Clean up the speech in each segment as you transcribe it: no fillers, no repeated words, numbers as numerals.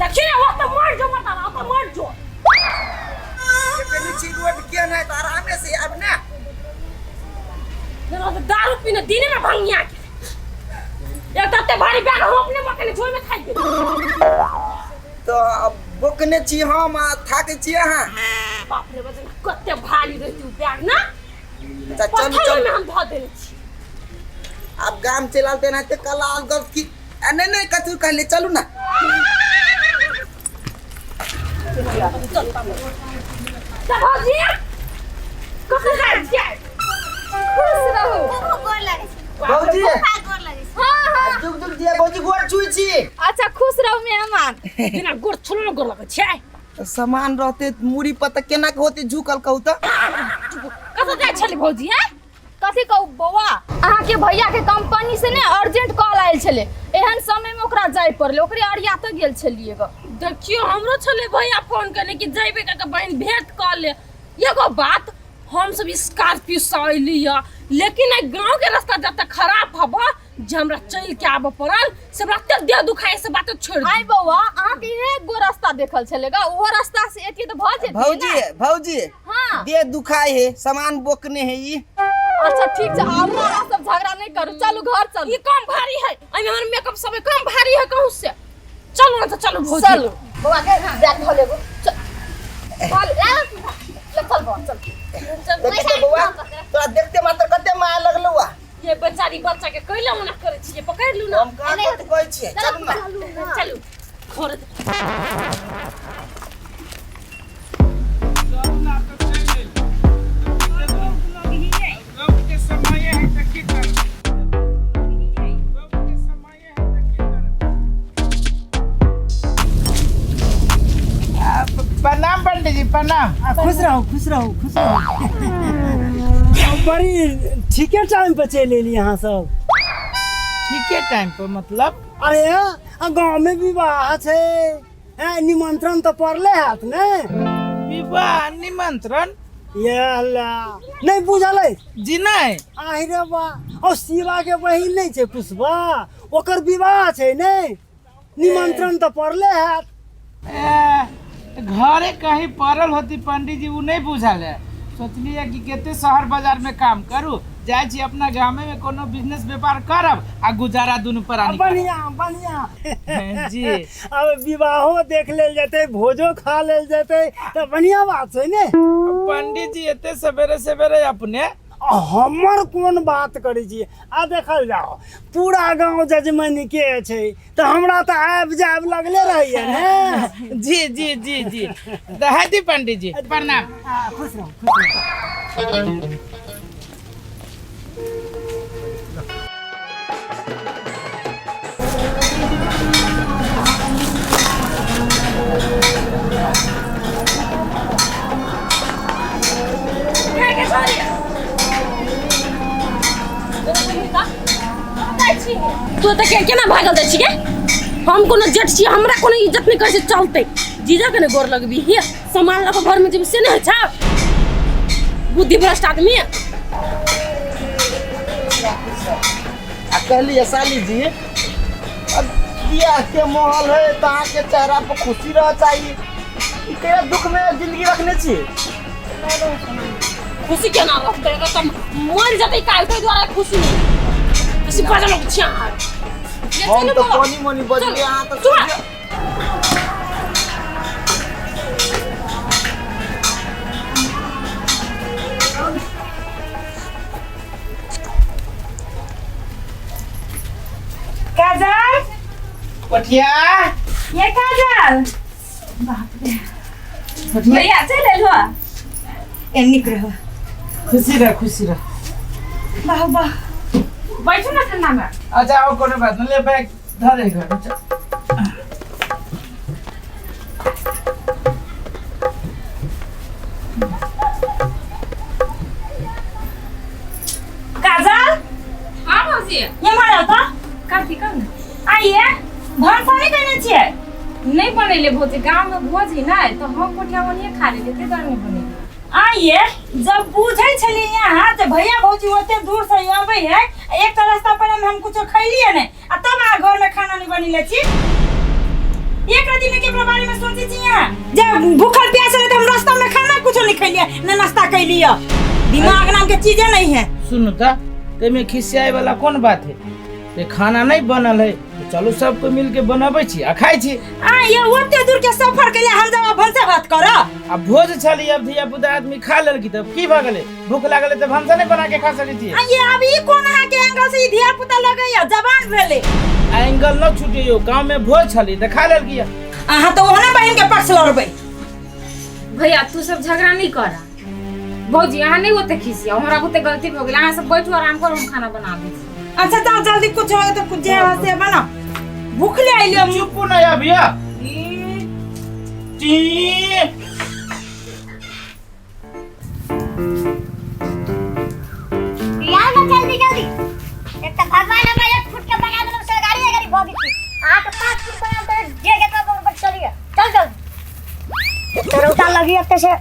देखिए वो तो मर जो मत आओ तो मर जो ये पहले चीज रोड किया ना तो आराम से अब ना ना तो दारू पीने दिन में भंगिया एक तत्ते भारी बैग हम अपने मकने झोल में खाई तो अब बुकने छी हम थाके छी हां बाप रे वजन कत्ते भारी रहती बैग ना चल चल में हम धो देने छी अब गाम चलाते ना तो कल आल गप की नहीं कथु कहले चलू ना चल हो जी कखन जाय छी खुश रहो गोर लागे भौजी गोर लागे हां जुग जुग दिया भौजी गोर छुई छी अच्छा खुश रहो मेहमान बिना गोर छोलो गोर लगे छै तो सामान रहते मुड़ी पता केना के होते झुकल कहू त कत जाय छले भौजी हैं कथी कहू बौआ अहाँ के भैया के कंपनी से ने अर्जेंट कॉल आयल छले एहन समय में ओकरा जाय पड़ले ओकरे अरिया त गेल छलिए ग देखियो हमरो छले भैया फोन करने कि जइबे का बहन भेंट कर ले एगो बात हम सब स्कॉर्पियो से अइलिया लेकिन गांव के रास्ता जब तक खराब हबो जे हमरा चल के आबे पड़ल से रास्ते देह दुखाए से बात छोड़ आई बौआ अहाँ के एक गो रास्ता देखल छलेगा वो रास्ता से एती तो भ जेती भौजी भौजी हां दे दुखाए है सामान बोकने है ई अच्छा ठीक है हमरा सब झगड़ा नहीं करू चलू घर चलू ये कम भारी है आई हमर मेकअप सब कम भारी है कहूं से चलो ना तो चलो भौजी चलो बौआ के बैग धो लेगो चल ले चल बौआ चल देखते बउआ तोरा देखते मात्र कते माया लगलो आ ये बेचारी बच्चा के कइला मना करे छी पकड़ लू ना हम का कत कहै छी चलू ना चलू खोर प्रणाम पंडित जी प्रणाम। खुश रहो खुश रहो खुश रहो बड़ी ठीके टाइम पे चले एली यहाँ सब ठीक है टाइम पर मतलब अरे गाँव में विवाह छे निमंत्रण तो पड़ले हाथ ने विवाह निमंत्रण ये अल्लाह नहीं बुझल है जी नहीं आहि रे बा और शिवा के बहिन नहीं छे पुष्पा ओकर विवाह छे ने निमंत्रण तो पड़ले हाथ घरे कहीं पड़ल होती पंडित जी वो नहीं बुझल है सोचलिए कि केते शहर बाजार में काम करू जाय छी अपना गाँव में कोनो बिजनेस व्यापार करब आ गुजारा दुनू प्राणी बढ़िया बढ़िया जी अब विवाहो देख लेल जते भोजो खा लेल जते तो बढ़िया बात है ने पंडित जी एते सवेरे सवेरे अपने हमर कोन बात करै छी आ देखल जाओ पूरा गांव जजमनी के छै तो हमरा तो आब जाब लगले रहिए ने जी जी जी जी दहादी पंडित जी प्रणाम। खुश रहो खुश रहो तू तो केना भागल दै छी के हम कोनो जट छी हमरा कोनो इज्जत नहीं करे से चलते जीजा के ने गोर लगबी हे सामान लग घर में जब से नहीं छा बुद्धि भ्रष्ट आदमी कहली साली जी अब बियाह के माहौल है तो के चेहरा पर खुशी रह चाहिए ई के दुख में जिंदगी रखने छी खुशी केना रहते तुम मर जते काल के द्वारा खुशी नहीं किसी बाजा लोग छिया हम तो कोनी मोनी बज गए यहां तो काजल पठिया ये काजल बाप रे भैया चले लो एनिक रहो खुशी रह वाह वाह बैठो ना ठंडा में अच्छा आओ कोनो बात नहीं ले बैग धरे घर काजल हाँ मौसी ये मारा था काटी कर आइए भात पानी देने छिए नहीं बनेले भोज गांव में भोज ही ना तो हम कोठिया बनिए खा लेते के घर में बनेले आइए जब पूछे छली यहाँ तो भैया भौजी ओते दूर से आवे है एक तो रास्ता पर हम कुछ खैलिए ने आ तब आ घर में खाना नहीं बनिले छी एक राती में के बारे में सोची छी यहाँ जब भूखल प्यास रहे तो हम रास्ता में खाना कुछ नहीं खैलिए न नाश्ता कैलिए दिमाग नाम के चीजें नहीं है। सुनो ता ते में खिसियाए वाला कौन बात है? ते खाना नहीं बनल है तो चलो सबको मिल के बनाबै छी आ खाइ छी। आ ये ओते दूर के सफर के लिए हम जब भंसा भात कर आ भोज छली अब धिया पुता आदमी खा लेल की तब की भ गेलै भूख लागले त भंसा नहीं बना के खा सकै छी। आ ये अभी कोन है के एंगल से धिया पुता लगे या जवान भेले एंगल न छूटियो गांव में भोज छली त खा लेल की। आहा तो ओहने बहन के पक्ष लड़बै। भैया तू सब झगड़ा नहीं कर भौजी यहाँ नहीं होते खिसिया हमारा होते गलती हो गई। यहाँ सब बैठो आराम करो हम खाना बना दे। अच्छा चल जल्दी कुछ हो तो कुछ जे से बना भूख ले आइलियो चुप न या भैया टी यार ना जल्दी जल्दी एक तो भगवान हमारे फुट के बना दे उसे गाड़ी भोगी थी आ तो 5 फुट बना दे जे के तो ऊपर चली गया चल चल तेरे उतार लगी अब से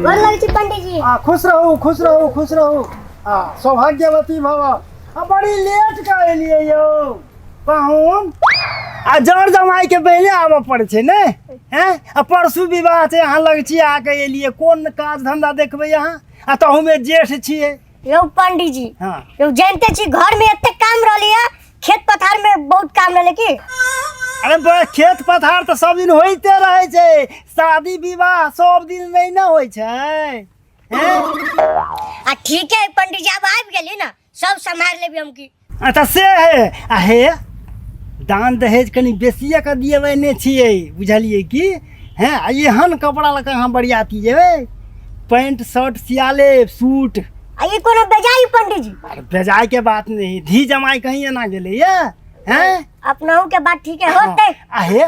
गोर लगी थी पंडित जी। खुश रहो खुश रहो खुश रहो। सौभाग्यवती भव। बड़ी लेट का एलिए यो पाहुन आ जर जमाई के पहले आबऽ पड़े छै ने हैं। परसू विवाह छै अहाँ लग छी आके एलिए कोन काज धंधा देखबै यहाँ आ तहू में जेठ छिए। यो पंडित जी हाँ यो जानते छी घर में एते काम रहलिए खेत पथार में बहुत काम रहले की। अरे बे खेत पथार तो सब दिन होते रहे छै शादी विवाह सब दिन नहीं ना होय छै हैं। आ ठीक है पंडित जी अब आबि गेली ना सब संभाल लेबी हम की। अच्छा से है आ हे दान दहेज कनी बेसिए के दिएबै ने छियै बुझलिए की हैं। आ एहन कपड़ा लगा अहाँ बरियाती जेबै पैंट शर्ट सियाले सूट आ ये कोनो बेजाई पंडित जी। अरे बेजाय के बात नहीं धी जमाई कहीं ना गेले ये हैं। अपनाऊ के बात ठीक है होते आहे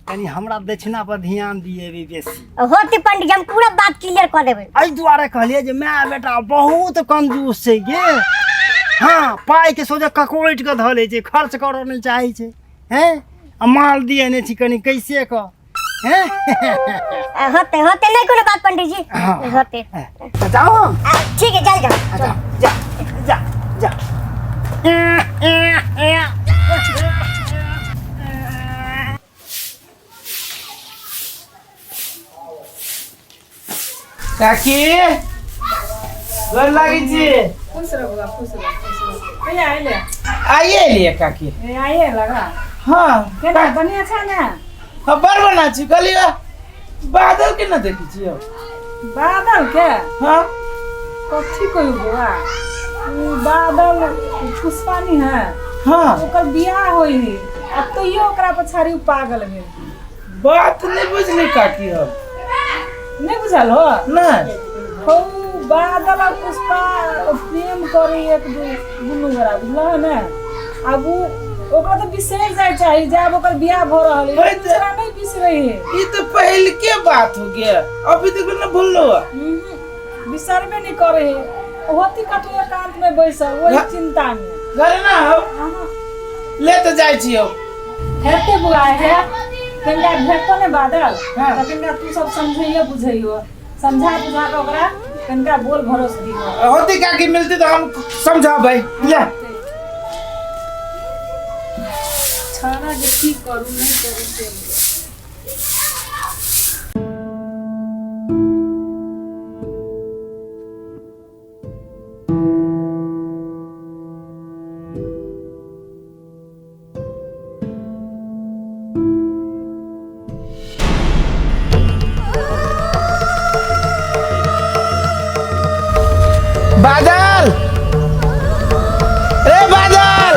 कनी हमरा दक्षिणा पर ध्यान दिएबै बेसी होते पंडित जी हम पूरा बात क्लियर कर देबै। एहि दुआरे कहलिए जे माय बेटा बहुत कंजूस छै गे। हाँ पाई के सोझे ककोइट के धऽ लै छै खर्च करऽ नहि चाहै छै हैं। आ माल दिए ने छी कनी कैसे क हैं। होते होते नहीं कोनो बात पंडित जी हाँ। होते तो जाओ ठीक है चल जाओ जा जा जा। काकी गोर लागी छी। खुश रहो बाबा खुश रहो भैया आइले आइए लिए काकी। ए आइए लगा हाँ केना बढ़िया छ ना। हाँ बड़ बना छी कहलिए बादल के न देखी छी। बादल के हाँ कथी कोई बुआ बादल पुष्पानी है हाँ ओकर बियाह होई है अब तो यो ओकरा पछाड़ी पागल भेल। बात नहीं बुझली काकी हो नहीं बुझल हो नहीं। हो बादल और पुष्पा प्रेम करे एक दुनू गोरा बुझल है ना। अब ओकरा तो बिसर जाय चाहिए जब ओकर बियाह भ रहल है होय दूसरा नहीं बिसरे है। ये तो पहले के बात हो गया अभी तक न भूलो। बिसरबे नहीं करे है होती कतौ एकांत में बैसल वही चिंता में घर ना हो ले तो जाय छी हो हेते बुलाए है कनिया भेटतो ने बादल हाँ। तो कनिया तू सब समझइयो बुझइयो समझा बुझा के ओकरा कनिया बोल भरोस दियो होती काकी मिलती तो हम समझा भाई ले छाना जे की करू नहीं करू से बादल रे बादल।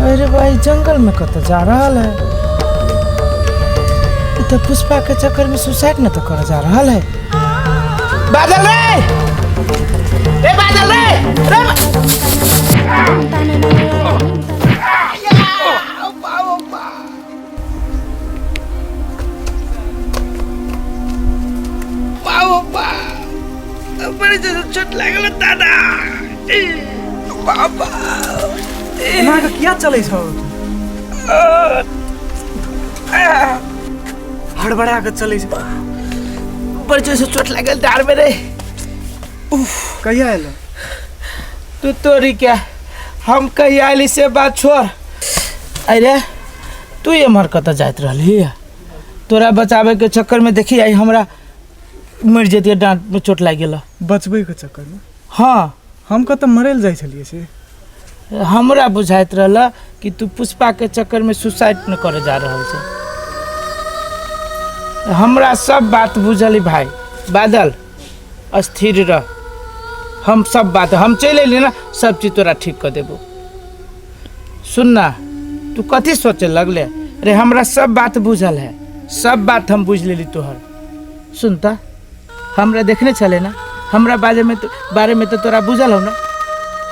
अरे भाई जंगल में कत जा रहा है तो पुष्पा के चक्कर में सुसाइड न तो कर जा रहा है। बादल रे बादल रे बड़े चोट लागल दादा बाबा एना के किया चलै छौ हड़बड़ा के चलै छ बड़ जोर से चोट लागल डार में रे। कहिया एलो तू तोरी क्या हम कही आइली से बात छोड़। अरे तू एम्हर कत जात रहली तोरा बचावे के चक्कर में देखी आई हमरा मर जेतिए डांट में चोट लाग गेल। बचबै के चक्कर में हाँ हम कत मरल जाइ छलिए से हमरा बुझाइत रहल कि तू पुष्पा के चक्कर में सुसाइड न करे जा रहल छै। हमरा सब बात बुझली भाई। बादल स्थिर रह। हम सब बात हम चल अली ना सब चीज तोरा ठीक कर देबो। सुन ना तू कथी सोचे लगले। अरे हमरा सब बात बुझल है सब बात हम बुझ लेली तोहर। सुनता हमरा देखने चले ना हमरा बारे में तो तोरा बुझल हो ना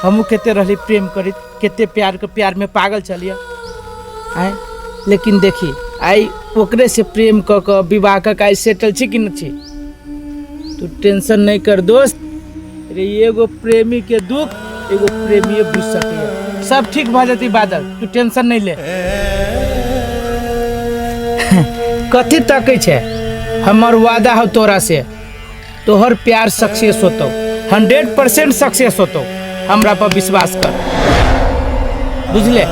हमू केते रहली प्रेम करी केते प्यार में पागल चलिए आए। लेकिन देखी आई ओकरे से प्रेम क के विवाह क आई सेटल छी कि न छी। तू टेंशन नहीं कर दोस्त। अरे एगो प्रेमी के दुख एगो प्रेमी बुझ सके सब ठीक भ जती। बादल तू टेंशन नहीं ले। कथी तकै छै हमर वादा हो तोरा से तोहर प्यार सक्सेस होतो 100% सक्सेस होतो। हमरा पर विश्वास कर बुझले।